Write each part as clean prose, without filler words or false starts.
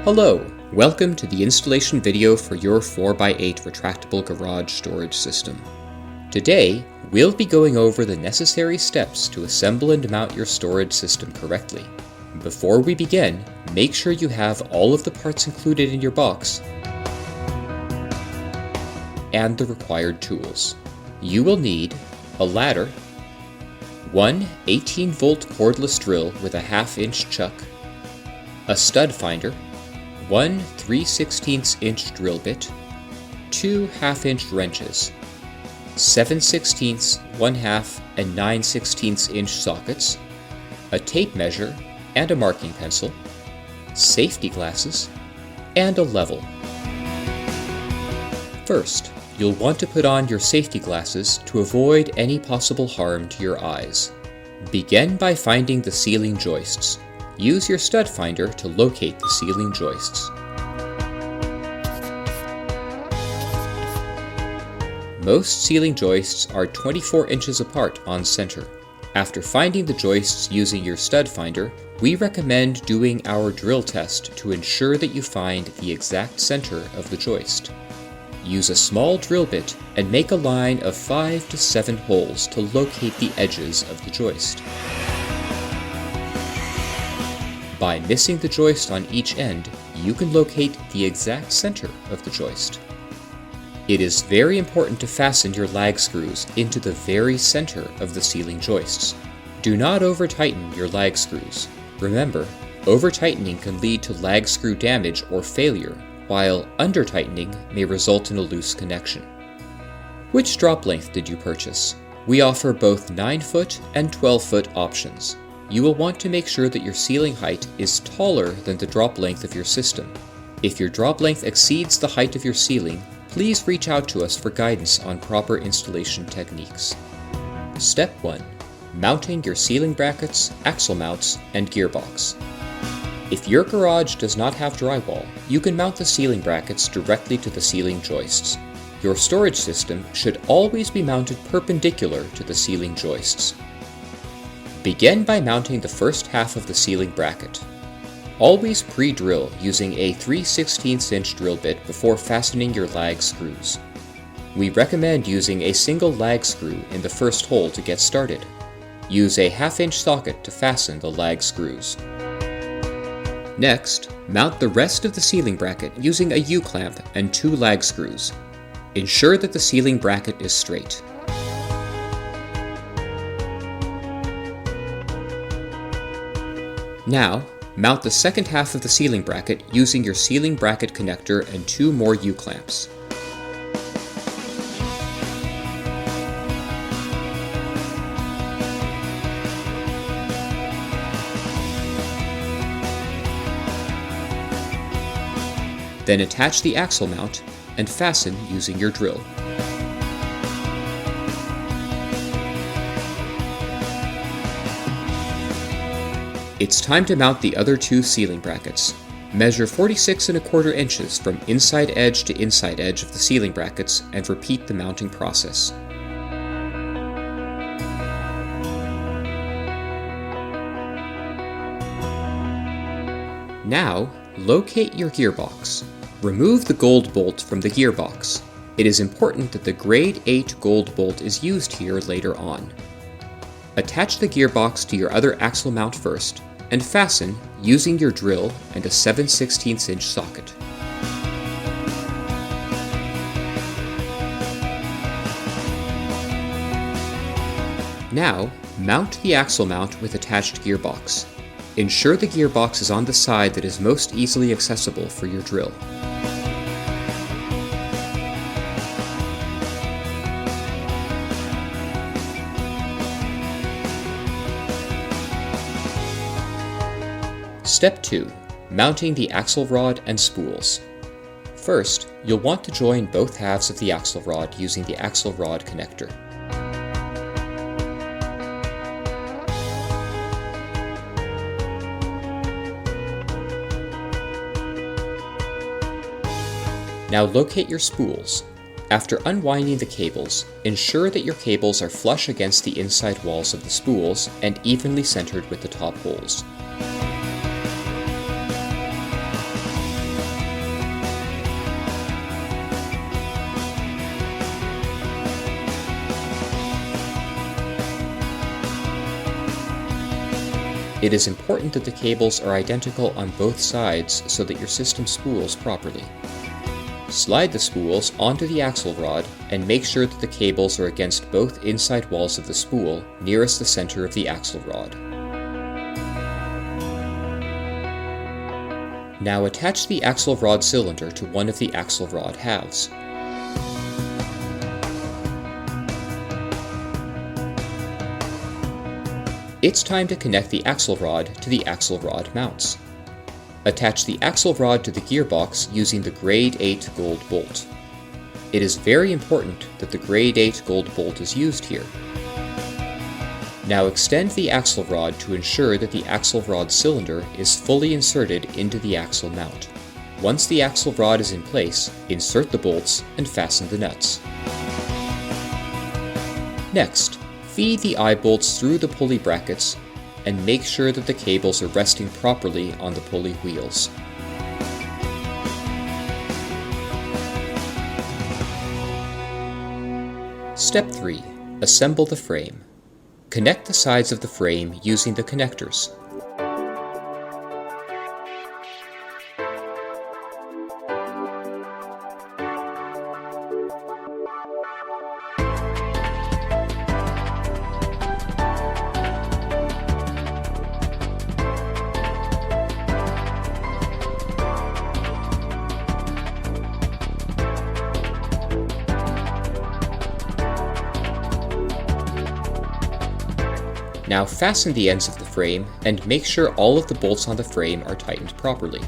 Hello, welcome to the installation video for your 4x8 retractable garage storage system. Today, we'll be going over the necessary steps to assemble and mount your storage system correctly. Before we begin, make sure you have all of the parts included in your box and the required tools. You will need a ladder, one 18-volt cordless drill with a 1/2-inch chuck, a stud finder, one 3/16" drill bit, two 1/2-inch wrenches, 7/16, 1/2, and 9/16" sockets, a tape measure and a marking pencil, safety glasses, and a level. First, you'll want to put on your safety glasses to avoid any possible harm to your eyes. Begin by finding the ceiling joists. Use your stud finder to locate the ceiling joists. Most ceiling joists are 24 inches apart on center. After finding the joists using your stud finder, we recommend doing our drill test to ensure that you find the exact center of the joist. Use a small drill bit and make a line of 5 to 7 holes to locate the edges of the joist. By missing the joist on each end, you can locate the exact center of the joist. It is very important to fasten your lag screws into the very center of the ceiling joists. Do not over-tighten your lag screws. Remember, over-tightening can lead to lag screw damage or failure, while under-tightening may result in a loose connection. Which drop length did you purchase? We offer both 9-foot and 12-foot options. You will want to make sure that your ceiling height is taller than the drop length of your system. If your drop length exceeds the height of your ceiling, please reach out to us for guidance on proper installation techniques. Step 1. Mounting your ceiling brackets, axle mounts, and gearbox. If your garage does not have drywall, you can mount the ceiling brackets directly to the ceiling joists. Your storage system should always be mounted perpendicular to the ceiling joists. Begin by mounting the first half of the ceiling bracket. Always pre-drill using a 3/16" drill bit before fastening your lag screws. We recommend using a single lag screw in the first hole to get started. Use a 1/2-inch socket to fasten the lag screws. Next, mount the rest of the ceiling bracket using a U-clamp and 2 lag screws. Ensure that the ceiling bracket is straight. Now, mount the second half of the ceiling bracket using your ceiling bracket connector and 2 more U-clamps. Then attach the axle mount and fasten using your drill. It's time to mount the other 2 ceiling brackets. Measure 46¼ inches from inside edge to inside edge of the ceiling brackets and repeat the mounting process. Now, locate your gearbox. Remove the gold bolt from the gearbox. It is important that the grade 8 gold bolt is used here later on. Attach the gearbox to your other axle mount first, and fasten using your drill and a 7/16" socket. Now, mount the axle mount with attached gearbox. Ensure the gearbox is on the side that is most easily accessible for your drill. Step 2. Mounting the axle rod and spools. First, you'll want to join both halves of the axle rod using the axle rod connector. Now locate your spools. After unwinding the cables, ensure that your cables are flush against the inside walls of the spools and evenly centered with the top holes. It is important that the cables are identical on both sides so that your system spools properly. Slide the spools onto the axle rod and make sure that the cables are against both inside walls of the spool nearest the center of the axle rod. Now attach the axle rod cylinder to one of the axle rod halves. It's time to connect the axle rod to the axle rod mounts. Attach the axle rod to the gearbox using the grade 8 gold bolt. It is very important that the grade 8 gold bolt is used here. Now extend the axle rod to ensure that the axle rod cylinder is fully inserted into the axle mount. Once the axle rod is in place, insert the bolts and fasten the nuts. Next, feed the eye bolts through the pulley brackets and make sure that the cables are resting properly on the pulley wheels. Step 3. Assemble the frame. Connect the sides of the frame using the connectors. Now fasten the ends of the frame and make sure all of the bolts on the frame are tightened properly.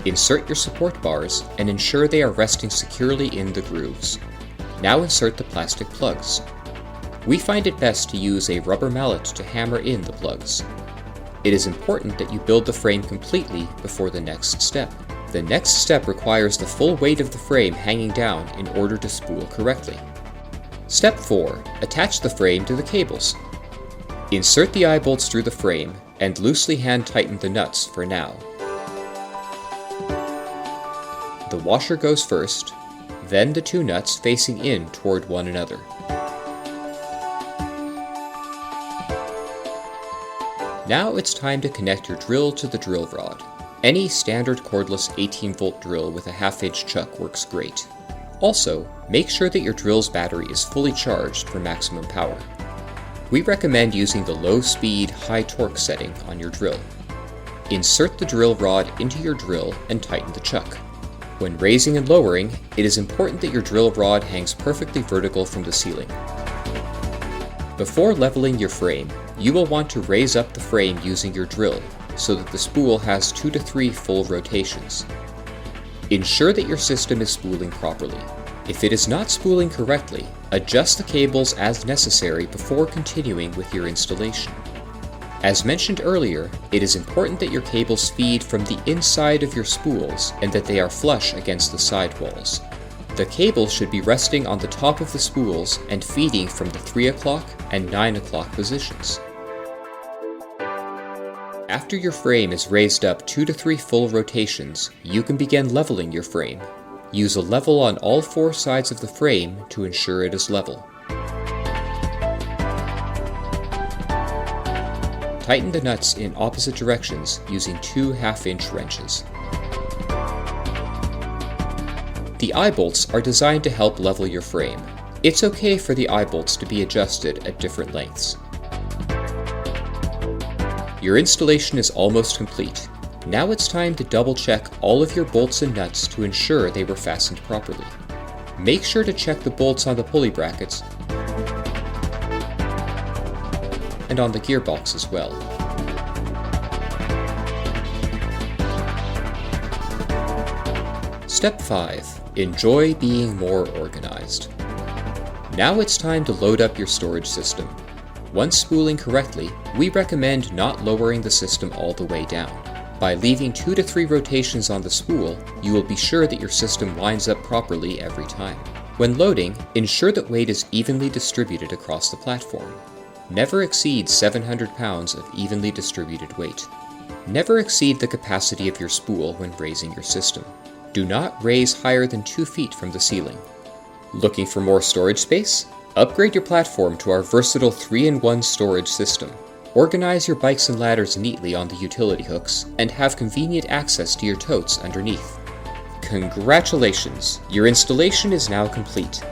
Insert your support bars and ensure they are resting securely in the grooves. Now insert the plastic plugs. We find it best to use a rubber mallet to hammer in the plugs. It is important that you build the frame completely before the next step. The next step requires the full weight of the frame hanging down in order to spool correctly. Step 4. Attach the frame to the cables. Insert the eye bolts through the frame and loosely hand tighten the nuts for now. The washer goes first, then the two nuts facing in toward one another. Now it's time to connect your drill to the drill rod. Any standard cordless 18-volt drill with a half-inch chuck works great. Also, make sure that your drill's battery is fully charged for maximum power. We recommend using the low-speed, high-torque setting on your drill. Insert the drill rod into your drill and tighten the chuck. When raising and lowering, it is important that your drill rod hangs perfectly vertical from the ceiling. Before leveling your frame, you will want to raise up the frame using your drill, so that the spool has 2 to 3 full rotations. Ensure that your system is spooling properly. If it is not spooling correctly, adjust the cables as necessary before continuing with your installation. As mentioned earlier, it is important that your cables feed from the inside of your spools and that they are flush against the side walls. The cables should be resting on the top of the spools and feeding from the 3 o'clock and 9 o'clock positions. After your frame is raised up 2 to 3 full rotations, you can begin leveling your frame. Use a level on all 4 sides of the frame to ensure it is level. Tighten the nuts in opposite directions using 2 half-inch wrenches. The eye bolts are designed to help level your frame. It's okay for the eye bolts to be adjusted at different lengths. Your installation is almost complete. Now it's time to double-check all of your bolts and nuts to ensure they were fastened properly. Make sure to check the bolts on the pulley brackets and on the gearbox as well. Step 5. Enjoy being more organized. Now it's time to load up your storage system. Once spooling correctly, we recommend not lowering the system all the way down. By leaving 2 to 3 rotations on the spool, you will be sure that your system winds up properly every time. When loading, ensure that weight is evenly distributed across the platform. Never exceed 700 pounds of evenly distributed weight. Never exceed the capacity of your spool when raising your system. Do not raise higher than 2 feet from the ceiling. Looking for more storage space? Upgrade your platform to our versatile 3-in-1 storage system. Organize your bikes and ladders neatly on the utility hooks, and have convenient access to your totes underneath. Congratulations! Your installation is now complete.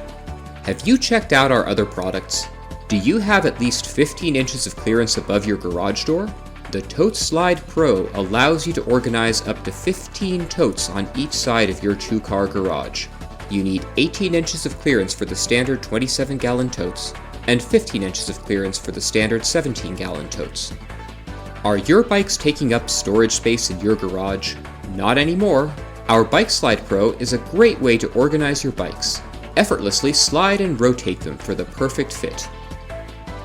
Have you checked out our other products? Do you have at least 15 inches of clearance above your garage door? The Tote Slide Pro allows you to organize up to 15 totes on each side of your 2-car garage. You need 18 inches of clearance for the standard 27-gallon totes, and 15 inches of clearance for the standard 17-gallon totes. Are your bikes taking up storage space in your garage? Not anymore. Our Bike Slide Pro is a great way to organize your bikes. Effortlessly slide and rotate them for the perfect fit.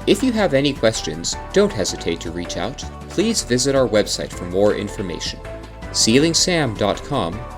If you have any questions, don't hesitate to reach out. Please visit our website for more information. CeilingSAM.com